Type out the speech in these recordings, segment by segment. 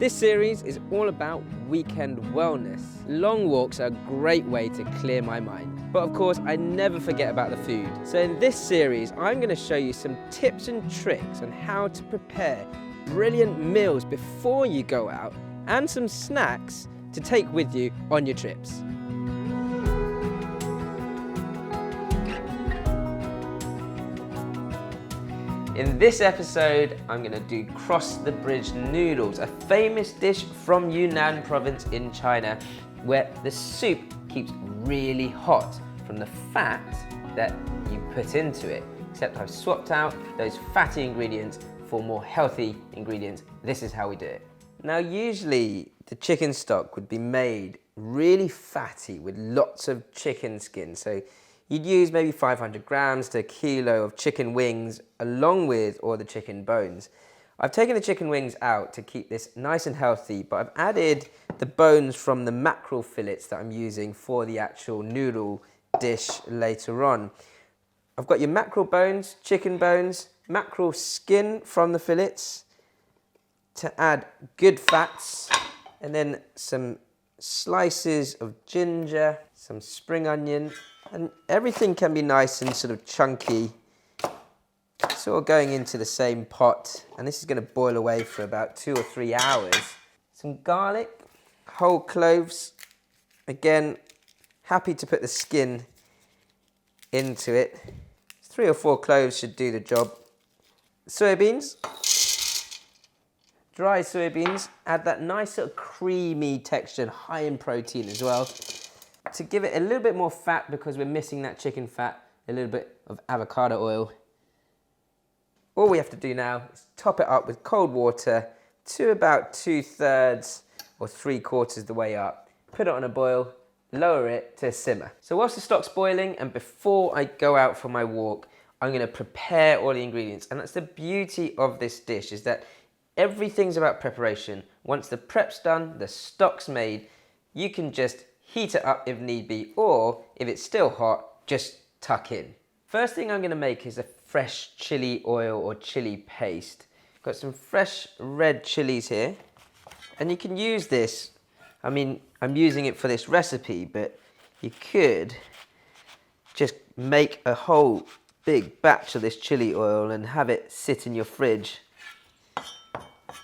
This series is all about weekend wellness. Long walks are a great way to clear my mind. But of course, I never forget about the food. So in this series, I'm going to show you some tips and tricks on how to prepare brilliant meals before you go out and some snacks to take with you on your trips. In this episode, I'm going to do Cross the Bridge Noodles, a famous dish from Yunnan province in China, where the soup keeps really hot from the fat that you put into it. Except I've swapped out those fatty ingredients for more healthy ingredients. This is how we do it. Now, usually the chicken stock would be made really fatty with lots of chicken skin. So you'd use maybe 500 grams to a kilo of chicken wings along with all the chicken bones. I've taken the chicken wings out to keep this nice and healthy, but I've added the bones from the mackerel fillets that I'm using for the actual noodle dish later on. I've got your mackerel bones, chicken bones, mackerel skin from the fillets to add good fats, and then some slices of ginger, some spring onion, and everything can be nice and sort of chunky. It's all going into the same pot, and this is going to boil away for about 2 or 3 hours. Some garlic, whole cloves. Again, happy to put the skin into it. 3 or 4 cloves should do the job. Soybeans, dry soybeans, add that nice sort of creamy texture and high in protein as well. To give it a little bit more fat, because we're missing that chicken fat, a little bit of avocado oil. All we have to do now is top it up with cold water to about 2/3 or 3/4 the way up. Put it on a boil, lower it to a simmer. So whilst the stock's boiling and before I go out for my walk, I'm going to prepare all the ingredients. And that's the beauty of this dish, is that everything's about preparation. Once the prep's done, the stock's made, you can just heat it up if need be, or if it's still hot, just tuck in. First thing I'm going to make is a fresh chili oil or chili paste. Got some fresh red chilies here, and you can use this. I mean, I'm using it for this recipe, but you could just make a whole big batch of this chili oil and have it sit in your fridge.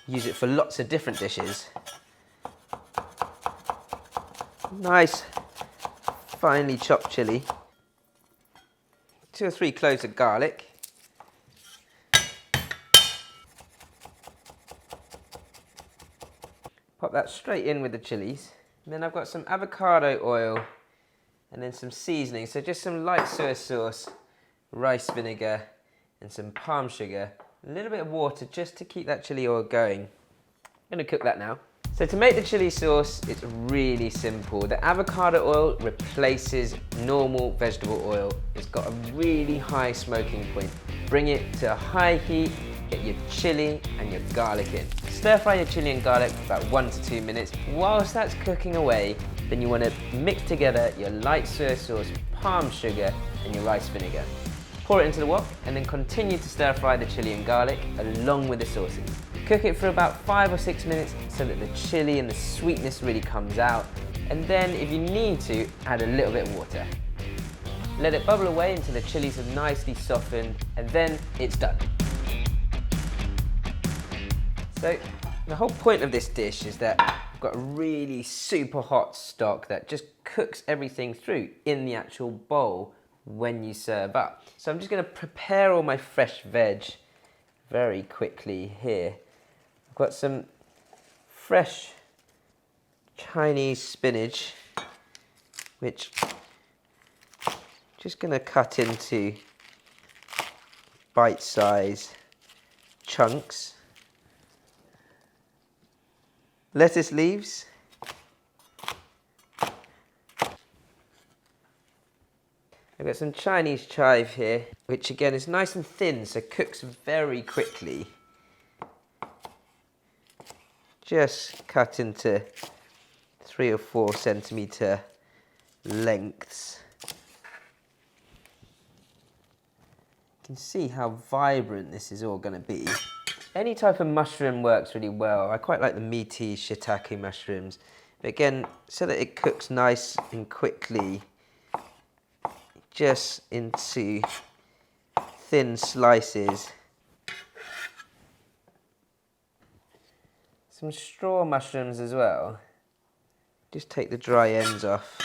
Use it for lots of different dishes. Nice, finely chopped chili. 2 or 3 cloves of garlic. Pop that straight in with the chilies. And then I've got some avocado oil and then some seasoning. So just some light soy sauce, rice vinegar, and some palm sugar. A little bit of water just to keep that chili oil going. I'm going to cook that now. So to make the chili sauce, it's really simple. The avocado oil replaces normal vegetable oil. It's got a really high smoking point. Bring it to a high heat, get your chili and your garlic in. Stir fry your chili and garlic for about 1 to 2 minutes. Whilst that's cooking away, then you want to mix together your light soy sauce, palm sugar, and your rice vinegar. Pour it into the wok and then continue to stir fry the chili and garlic along with the sauces. Cook it for about 5 or 6 minutes so that the chili and the sweetness really comes out. And then if you need to, add a little bit of water. Let it bubble away until the chilies have nicely softened, and then it's done. So the whole point of this dish is that I've got a really super hot stock that just cooks everything through in the actual bowl when you serve up. So I'm just going to prepare all my fresh veg very quickly here. I've got some fresh Chinese spinach, which I'm just going to cut into bite-sized chunks. Lettuce leaves. I've got some Chinese chive here, which again is nice and thin, so cooks very quickly. Just cut into 3 or 4 centimetre lengths. You can see how vibrant this is all going to be. Any type of mushroom works really well. I quite like the meaty shiitake mushrooms. But again, so that it cooks nice and quickly, just into thin slices. Some straw mushrooms as well. Just take the dry ends off.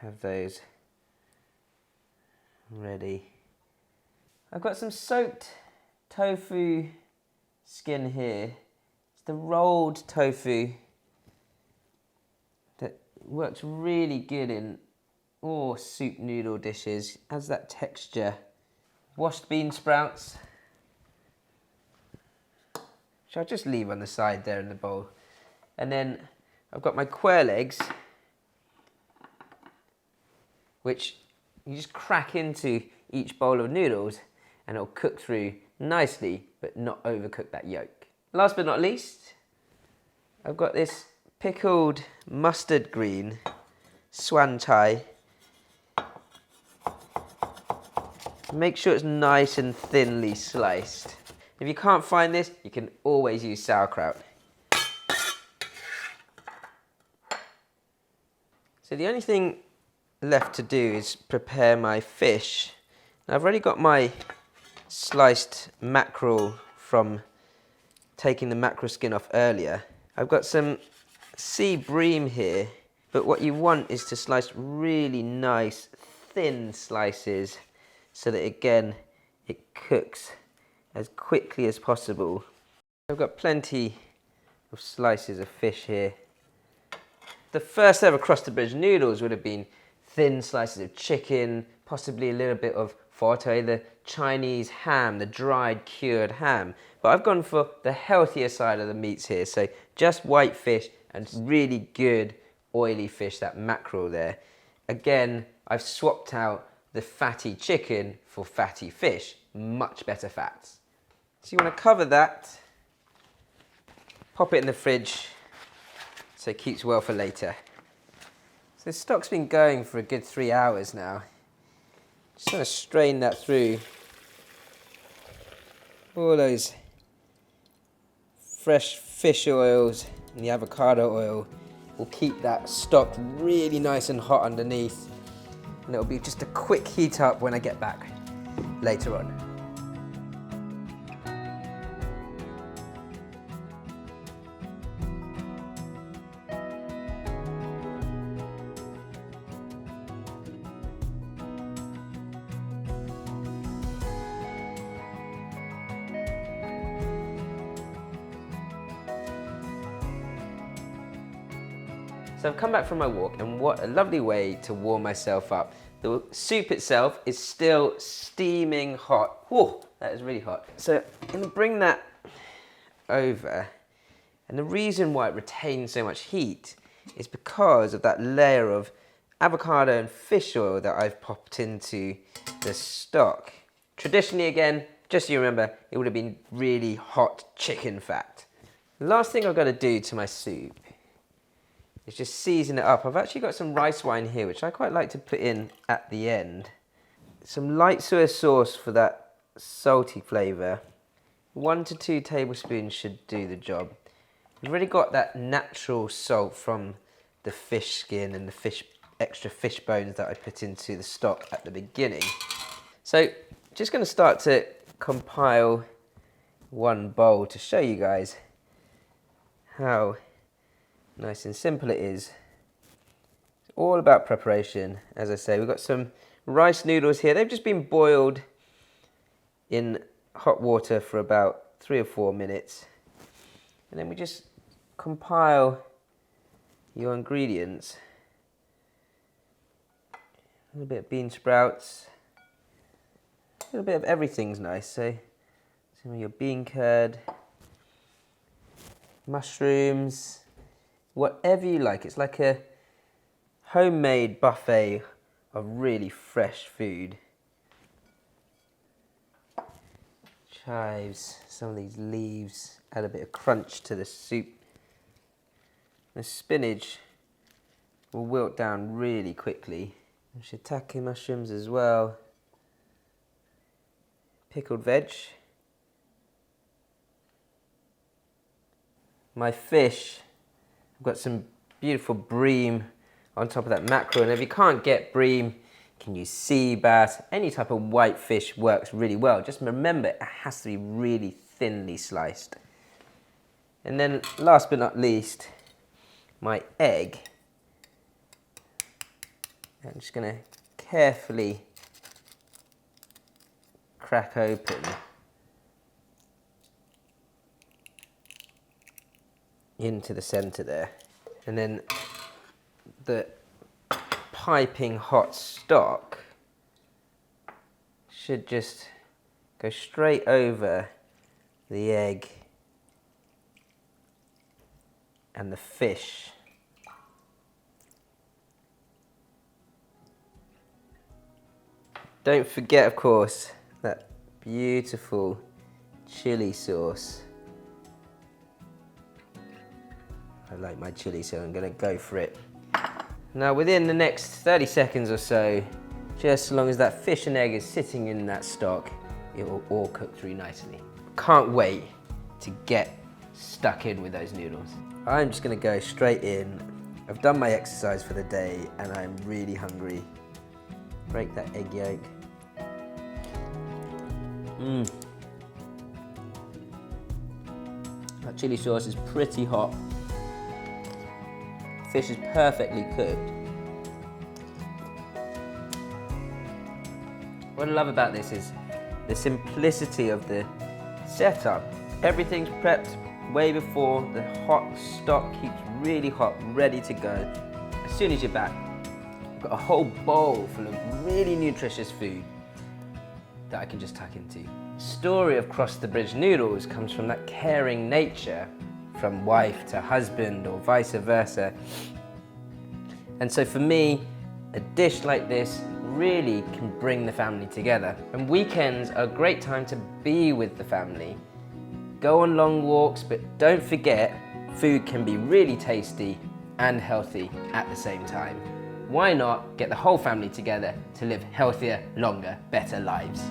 Have those ready. I've got some soaked tofu skin here. It's the rolled tofu that works really good in all soup noodle dishes. Adds that texture. Washed bean sprouts, which I'll just leave on the side there in the bowl. And then I've got my quail eggs, which you just crack into each bowl of noodles and it'll cook through nicely, but not overcook that yolk. Last but not least, I've got this pickled mustard green, swan chai. Make sure it's nice and thinly sliced. If you can't find this, you can always use sauerkraut. So the only thing left to do is prepare my fish. Now I've already got my sliced mackerel from taking the mackerel skin off earlier. I've got some sea bream here, but what you want is to slice really nice thin slices so that again it cooks as quickly as possible. I've got plenty of slices of fish here. The first ever Cross the Bridge noodles would have been thin slices of chicken, possibly a little bit of forte, the Chinese ham, the dried cured ham. But I've gone for the healthier side of the meats here, so just white fish and really good oily fish, that mackerel there. Again, I've swapped out the fatty chicken for fatty fish, much better fats. So you want to cover that, pop it in the fridge so it keeps well for later. So the stock's been going for a good 3 hours now. Just want to strain that through. All those fresh fish oils and the avocado oil will keep that stock really nice and hot underneath. And it'll be just a quick heat up when I get back later on. So I've come back from my walk, and what a lovely way to warm myself up. The soup itself is still steaming hot. Whoa, that is really hot. So I'm going to bring that over, and the reason why it retains so much heat is because of that layer of avocado and fish oil that I've popped into the stock. Traditionally, again, just so you remember, it would have been really hot chicken fat. The last thing I've got to do to my soup is just season it up. I've actually got some rice wine here, which I quite like to put in at the end. Some light soy sauce for that salty flavour. 1 to 2 tablespoons should do the job. We've already got that natural salt from the fish skin and the extra fish bones that I put into the stock at the beginning. So just going to start to compile one bowl to show you guys how nice and simple it is. It's all about preparation. As I say, we've got some rice noodles here. They've just been boiled in hot water for about 3 or 4 minutes. And then we just compile your ingredients. A little bit of bean sprouts. A little bit of everything's nice. So some of your bean curd, mushrooms, whatever you like. It's like a homemade buffet of really fresh food. Chives, some of these leaves, add a bit of crunch to the soup. The spinach will wilt down really quickly. And shiitake mushrooms as well. pickled veg. My fish, I've got some beautiful bream on top of that mackerel, and if you can't get bream, you can use sea bass. Any type of white fish works really well. Just remember, it has to be really thinly sliced. And then last but not least, my egg. I'm just going to carefully crack open into the center there. And then the piping hot stock should just go straight over the egg and the fish. Don't forget, of course, that beautiful chili sauce. I like my chili, so I'm gonna go for it. Now, within the next 30 seconds or so, just as long as that fish and egg is sitting in that stock, it will all cook through nicely. Can't wait to get stuck in with those noodles. I'm just gonna go straight in. I've done my exercise for the day and I'm really hungry. Break that egg yolk. That chili sauce is pretty hot. Fish is perfectly cooked. What I love about this is the simplicity of the setup. Everything's prepped way before. The hot stock keeps really hot, ready to go. As soon as you're back, you've got a whole bowl full of really nutritious food that I can just tuck into. The story of Cross the Bridge Noodles comes from that caring nature, from wife to husband or vice versa. And so for me, a dish like this really can bring the family together. And weekends are a great time to be with the family. Go on long walks, but don't forget, food can be really tasty and healthy at the same time. Why not get the whole family together to live healthier, longer, better lives?